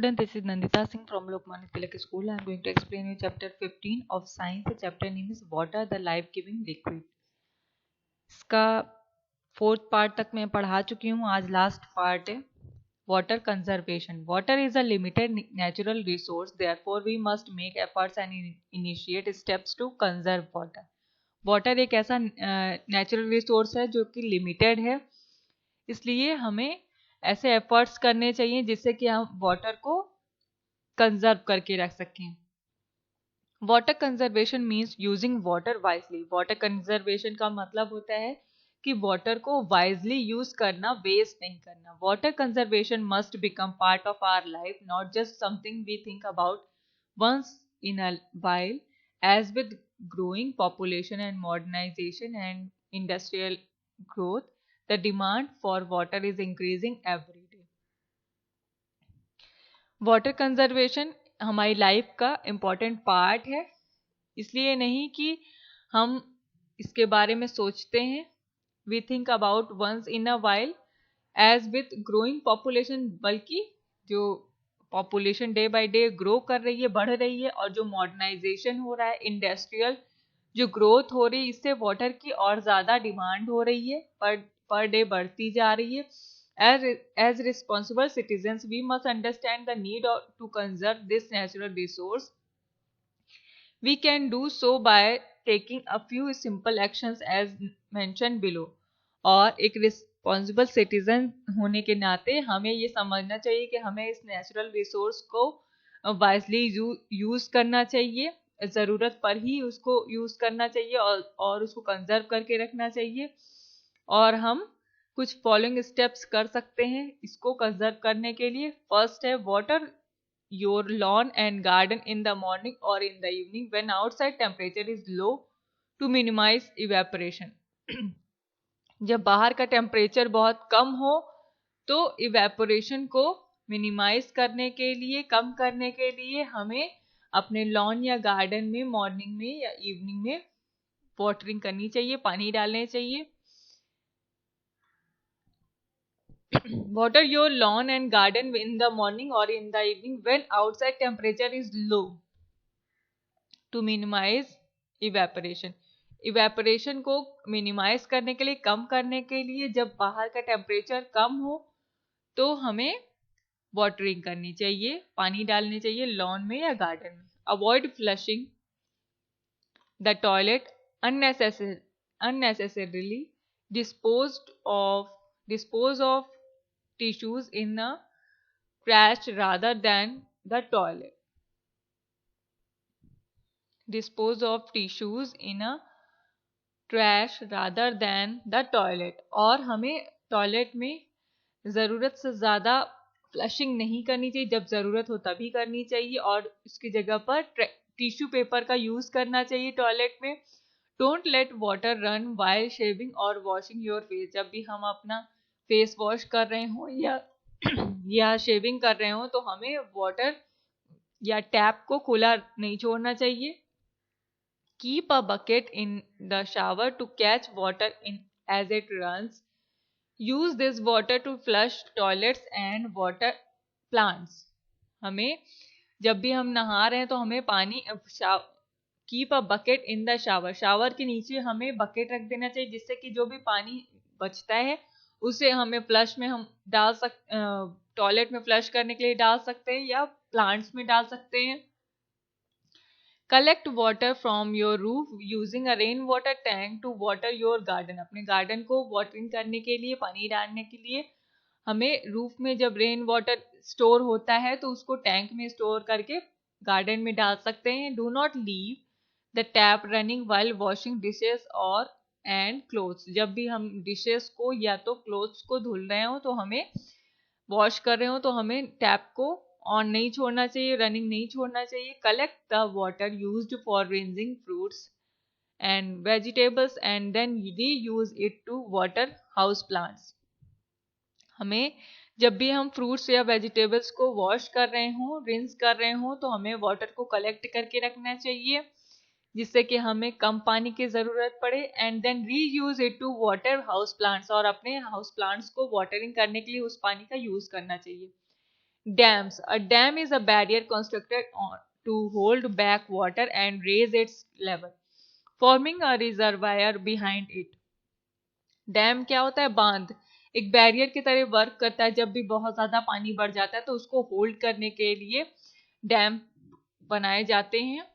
student, this is Nandita Singh from Lokmanya Tilak School. I am going to explain you chapter 15 of science. The chapter name is Water, the life-giving liquid. इसका fourth part तक मैं पढ़ा चुकी हूँ, आज last part है water conservation. Water is a limited natural resource, therefore we must make efforts and initiate steps to conserve water. Water एक ऐसा नेचुरल रिसोर्स है जो कि लिमिटेड है, इसलिए हमें ऐसे एफर्ट्स करने चाहिए जिससे कि हम वाटर को कंजर्व करके रख सकें. Water conservation means using water wisely. Water conservation का मतलब होता है कि वाटर को वाइजली यूज करना, वेस्ट नहीं करना. Water conservation must become part of our life, not just something we think about once in a while. As with growing population and modernization and industrial growth, the demand for water is increasing every day. Water conservation हमारी life का important part है, इसलिए नहीं कि हम इसके बारे में सोचते हैं. We think about once in a while as with growing population, बल्कि जो population day by day grow कर रही है, बढ़ रही है, और जो मॉडर्नाइजेशन हो रहा है, इंडस्ट्रियल जो ग्रोथ हो रही है, इससे वाटर की और ज़्यादा डिमांड हो रही है, पर डे बढ़ती जा रही है. As responsible citizens, we must understand the need to conserve this natural resource. We can do so by taking a few simple actions as mentioned below. और एक रिस्पॉन्सिबल सिटीजन होने के नाते हमें ये समझना चाहिए कि हमें इस नेचुरल रिसोर्स को वाइजली यूज करना चाहिए, ज़रूरत पर ही उसको यूज करना चाहिए और उसको कंजर्व करके रखना चाहिए. और हम कुछ फॉलोइंग स्टेप्स कर सकते हैं इसको कंजर्व करने के लिए. फर्स्ट है water your lawn and garden in the morning और in the evening when outside temperature is low to minimise evaporation. जब बाहर का टेम्परेचर बहुत कम हो तो इवेपोरेशन को मिनिमाइज करने के लिए, कम करने के लिए हमें अपने लॉन या गार्डन में मॉर्निंग में या इवनिंग में वाटरिंग करनी चाहिए, पानी डालने चाहिए. Water your lawn and garden in the morning or in the evening when outside temperature is low to minimize evaporation. Evaporation को मिनिमाइज करने के लिए, कम करने के लिए, जब बाहर का टेम्परेचर कम हो तो हमें वाटरिंग करनी चाहिए, पानी डालने चाहिए लॉन में या गार्डन में. Avoid flushing the toilet unnecessarily. Dispose of tissues in a trash rather than the toilet. Dispose of tissues in a trash rather than the toilet. और हमें टॉयलेट में ज़रूरत से ज़्यादा फ्लशिंग नहीं करनी चाहिए, जब ज़रूरत हो तभी करनी चाहिए, और इसकी जगह पर टिश्यू पेपर का यूज़ करना चाहिए टॉयलेट में. Don't let water run while shaving और वॉशिंग योर फेस. जब भी हम अपना फेस वॉश कर रहे हो या शेविंग कर रहे हो तो हमें वाटर या टैप को खुला नहीं छोड़ना चाहिए. Keep a bucket in the shower to catch water in as it runs. Use this water to flush toilets and water plants. हमें जब भी हम नहा रहे हैं तो हमें पानी, keep a bucket in the shower, shower के नीचे हमें बकेट रख देना चाहिए, जिससे कि जो भी पानी बचता है उसे हमें फ्लश में हम डाल टॉयलेट में फ्लश करने के लिए डाल सकते हैं या प्लांट्स में डाल सकते हैं. Collect water from your roof using a rain water tank to water your garden. अपने गार्डन को वाटरिंग करने के लिए, पानी डालने के लिए हमें रूफ में जब रेन वाटर स्टोर होता है तो उसको टैंक में स्टोर करके गार्डन में डाल सकते हैं. Do not leave the tap running while washing dishes और एंड क्लोथ्स. जब भी हम डिशेस को या तो क्लोथ्स को धुल रहे हो तो हमें वॉश कर रहे हो तो हमें टैप को ऑन नहीं छोड़ना चाहिए, रनिंग नहीं छोड़ना चाहिए. Collect the water used for rinsing fruits and vegetables and then reuse it to water house plants. हमें जब भी हम फ्रूट्स या वेजिटेबल्स को वॉश कर रहे हो, रिंस कर रहे हो, तो हमें वाटर को कलेक्ट करके रखना चाहिए जिससे कि हमें कम पानी की ज़रूरत पड़े. And then reuse it to water house plants. और अपने हाउस प्लांट्स को वाटरिंग करने के लिए उस पानी का यूज़ करना चाहिए. Dams. A dam is a barrier constructed to hold back water and raise its level, forming a reservoir behind it. Dam क्या होता है? बांध। एक बैरियर की तरह वर्क करता है। जब भी बहुत ज्यादा पानी बढ़ जाता है तो उसको होल्ड करने के लिए डैम बनाए जाते हैं।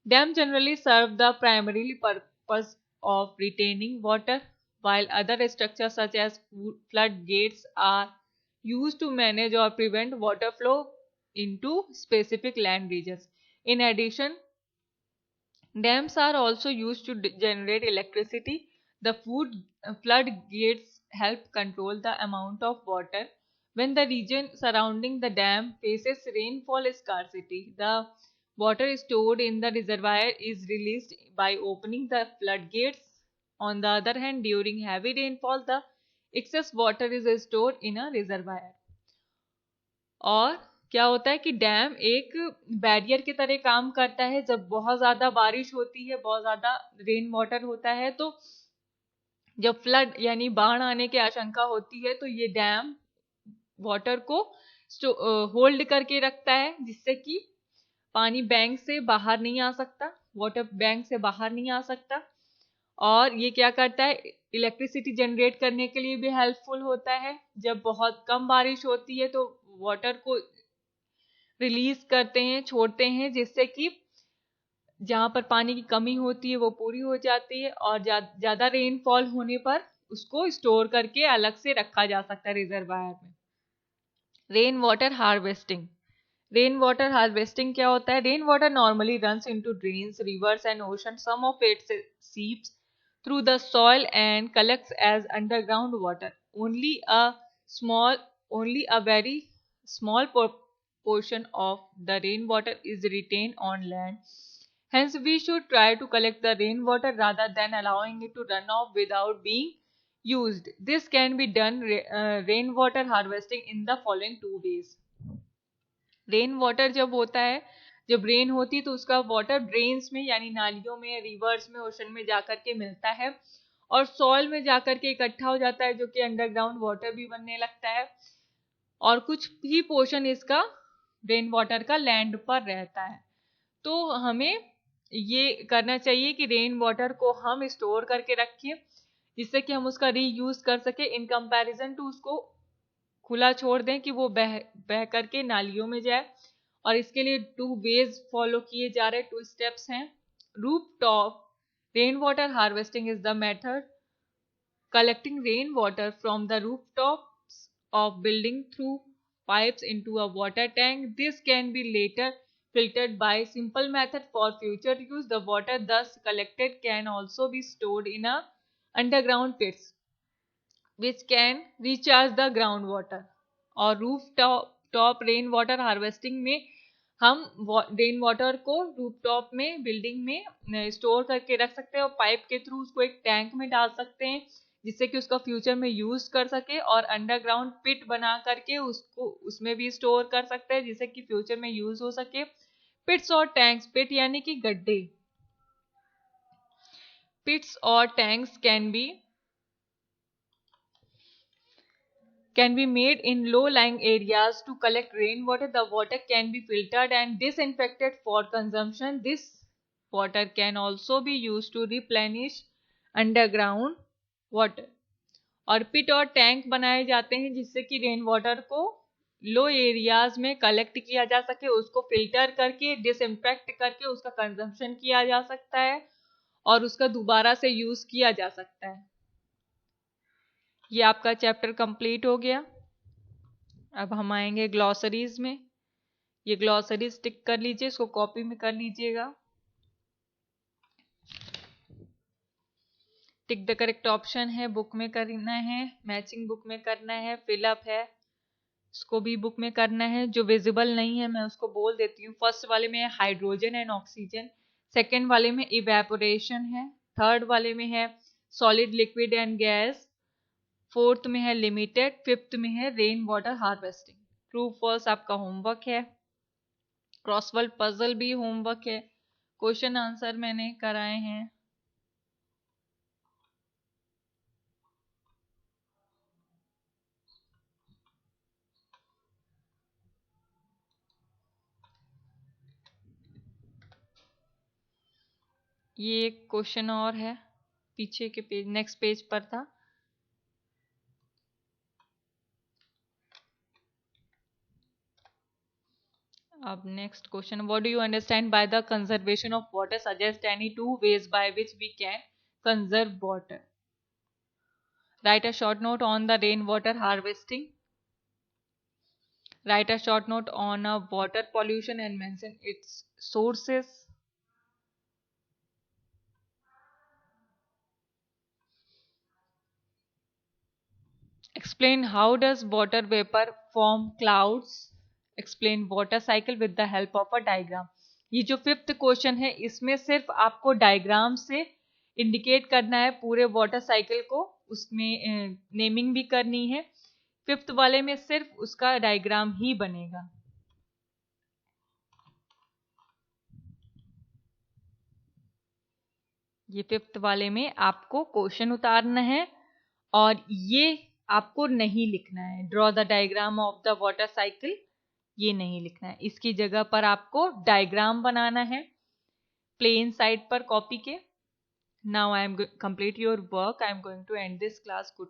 Dam generally serve the primary purpose of retaining water, while other structures such as flood gates are used to manage or prevent water flow into specific land regions. In addition, dams are also used to generate electricity. The flood gates help control the amount of water. When the region surrounding the dam faces rainfall scarcity, the water stored in the reservoir is released by opening the floodgates. On the other hand, during heavy rainfall, the excess water is stored in a reservoir. और क्या होता है कि dam एक barrier की तरह काम करता है। जब बहुत ज्यादा बारिश होती है, बहुत ज्यादा रेन वाटर होता है, तो जब फ्लड यानी बाढ़ आने की आशंका होती है तो ये डैम वाटर को होल्ड करके रखता है, जिससे कि पानी बैंक से बाहर नहीं आ सकता, वाटर बैंक से बाहर नहीं आ सकता। और ये क्या करता है? इलेक्ट्रिसिटी जनरेट करने के लिए भी हेल्पफुल होता है। जब बहुत कम बारिश होती है तो वाटर को रिलीज करते हैं, छोड़ते हैं, जिससे कि जहां पर पानी की कमी होती है वो पूरी हो जाती है, और ज्यादा रेनफॉल होने पर उसको स्टोर करके अलग से रखा जा सकता है रिजर्वायर में। Rain water harvesting. Rain water harvesting क्या होता है? Rain water normally runs into drains, rivers and ocean. Some of it seeps through the soil and collects as underground water. Only a very small portion of the rainwater is retained on land. Hence, we should try to collect the rainwater rather than allowing it to run off without being used. This can be done rainwater harvesting in the following 2 ways. Rain water जब होता है, जब rain होती है तो उसका water drains में यानी नालियों में, रिवर्स में, ओशन में जाकर के मिलता है और सॉइल में जाकर के इकट्ठा हो जाता है, जो कि अंडरग्राउंड वाटर भी बनने लगता है। और कुछ ही पोर्शन इसका रेन वाटर का लैंड पर रहता है। तो हमें ये करना चाहिए कि रेन वाटर को हम स्टोर करके रखें, जिससे कि हम उसका रीयूज कर सके, इन कंपैरिजन टू उसको खुला छोड़ दें कि वो बह करके नालियों में जाए। और इसके लिए 2 वेज फॉलो किए जा रहे, 2 स्टेप्स हैं। Roof top rain water harvesting is the method collecting rainwater from the rooftops of building through pipes into a water tank. This can be later filtered by simple method for future use. The water thus collected can also be stored in a underground pits, which can recharge the groundwater. और roof top rain water harvesting में हम rain water को roof top में, building में store करके रख सकते हैं और पाइप के थ्रू उसको एक टैंक में डाल सकते हैं, जिससे कि उसका फ्यूचर में यूज कर सके। और अंडरग्राउंड पिट बना करके उसको उसमें भी स्टोर कर सकते हैं, जिससे कि फ्यूचर में यूज हो सके। पिट्स और टैंक्स। पिट यानी कि गड्ढे। पिट्स और tanks can be made in low-lying areas to collect rainwater. The water can be filtered and disinfected for consumption. This water can also be used to replenish underground water. और पिट और tank बनाए जाते हैं जिससे कि रेन वाटर को लो areas में collect किया जा सके, उसको फिल्टर करके, डिसइंफेक्ट करके उसका कंजम्पशन किया जा सकता है और उसका दोबारा से यूज किया जा सकता है। ये आपका चैप्टर कंप्लीट हो गया। अब हम आएंगे ग्लॉसरीज में। ये ग्लॉसरीज टिक कर लीजिए, इसको कॉपी में कर लीजिएगा। टिक द करेक्ट ऑप्शन है, बुक में करना है, मैचिंग बुक में करना है, फिलअप है, इसको भी बुक में करना है। जो विजिबल नहीं है मैं उसको बोल देती हूँ। फर्स्ट वाले में है हाइड्रोजन एंड ऑक्सीजन, सेकेंड वाले में इवेपोरेशन है, थर्ड वाले में है solid, liquid and gas, fourth में है लिमिटेड, फिफ्थ में है rain water harvesting. True false आपका होमवर्क है। क्रॉसवर्ड पजल भी होमवर्क है। क्वेश्चन आंसर मैंने कराए हैं। ये एक क्वेश्चन और है, पीछे के पेज, नेक्स्ट पेज पर था। अब next question, what do you understand by the conservation of water, suggest any 2 ways by which we can conserve water. Write a short note on the rain water harvesting. Write a short note on a water pollution and mention its sources. Explain how does water vapor form clouds. Explain water cycle with the help of a diagram. ये जो 5th question है इसमें सिर्फ आपको diagram से indicate करना है पूरे वाटर साइकिल को, उसमें नेमिंग भी करनी है। 5th वाले में सिर्फ उसका डायग्राम ही बनेगा। ये 5th वाले में आपको क्वेश्चन उतारना है और ये आपको नहीं लिखना है। Draw the diagram of the water cycle, ये नहीं लिखना है। इसकी जगह पर आपको डायग्राम बनाना है प्लेन साइड पर कॉपी के। Now I am complete your work. I am going to end this class. Good